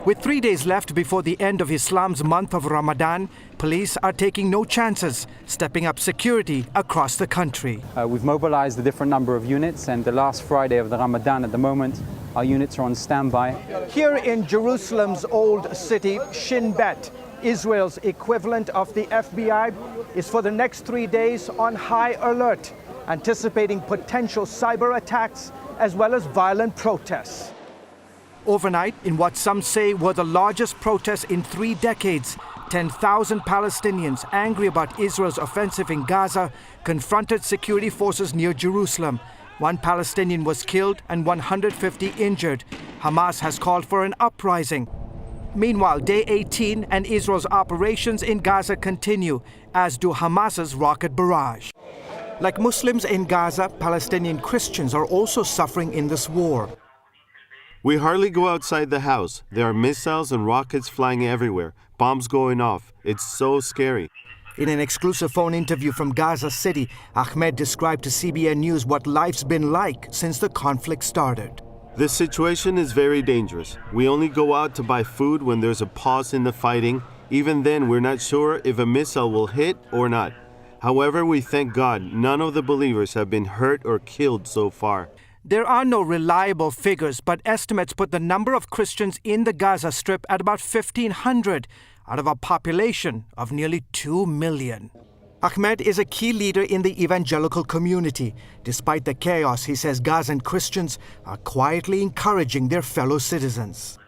With 3 days left before the end of Islam's month of Ramadan, police are taking no chances, stepping up security across the country. We've mobilized a different number of units, and the last Friday of the Ramadan at the moment, our units are on standby. Here in Jerusalem's old city, Shin Bet, Israel's equivalent of the FBI, is for the next 3 days on high alert, anticipating potential cyber attacks as well as violent protests. Overnight, in what some say were the largest protests in 3 decades, 10,000 Palestinians angry about Israel's offensive in Gaza confronted security forces near Jerusalem. 1 Palestinian was killed and 150 injured. Hamas has called for an uprising. Meanwhile, Day 18 and Israel's operations in Gaza continue, as do Hamas's rocket barrage. Like Muslims in Gaza, Palestinian Christians are also suffering in this war. We hardly go outside the house. There are missiles and rockets flying everywhere, bombs going off. It's so scary. In an exclusive phone interview from Gaza City, Ahmed described to CBN News what life's been like since the conflict started. This situation is very dangerous. We only go out to buy food when there's a pause in the fighting. Even then, we're not sure if a missile will hit or not. However, we thank God none of the believers have been hurt or killed so far. There are no reliable figures, but estimates put the number of Christians in the Gaza Strip at about 1,500 out of a population of nearly 2 million. Ahmed is a key leader in the evangelical community. Despite the chaos, he says Gazan Christians are quietly encouraging their fellow citizens.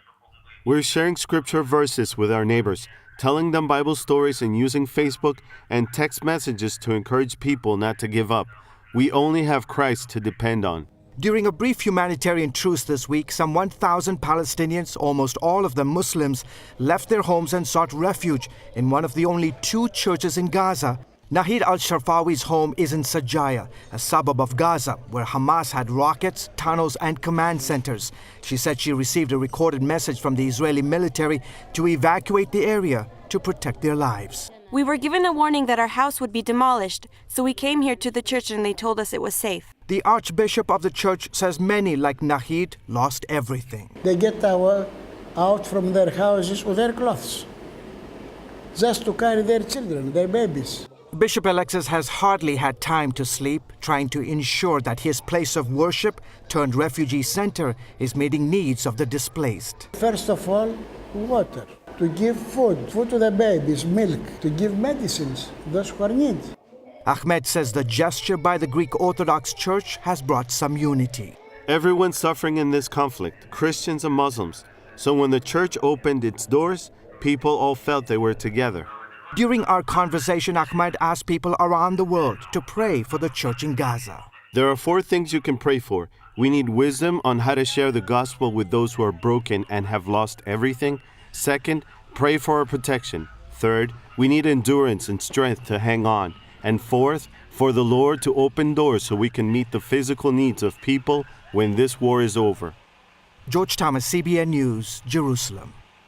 We're sharing scripture verses with our neighbors, telling them Bible stories and using Facebook and text messages to encourage people not to give up. We only have Christ to depend on. During a brief humanitarian truce this week, some 1,000 Palestinians, almost all of them Muslims, left their homes and sought refuge in one of the only 2 churches in Gaza. Nahid al-Sharfawi's home is in Sajaya, a suburb of Gaza, where Hamas had rockets, tunnels, and command centers. She said she received a recorded message from the Israeli military to evacuate the area to protect their lives. We were given a warning that our house would be demolished, so we came here to the church and they told us it was safe. The Archbishop of the church says many, like Nahid, lost everything. They get out from their houses with their clothes, just to carry their children, their babies. Bishop Alexis has hardly had time to sleep, trying to ensure that his place of worship turned refugee center is meeting needs of the displaced. First of all, water, to give food to the babies, milk, to give medicines, those who are in need. Ahmed says the gesture by the Greek Orthodox Church has brought some unity. Everyone's suffering in this conflict, Christians and Muslims. So when the church opened its doors, people all felt they were together. During our conversation, Ahmed asked people around the world to pray for the church in Gaza. There are 4 things you can pray for. We need wisdom on how to share the gospel with those who are broken and have lost everything. Second, pray for our protection. Third, we need endurance and strength to hang on. And fourth, for the Lord to open doors so we can meet the physical needs of people when this war is over. George Thomas, CBN News, Jerusalem.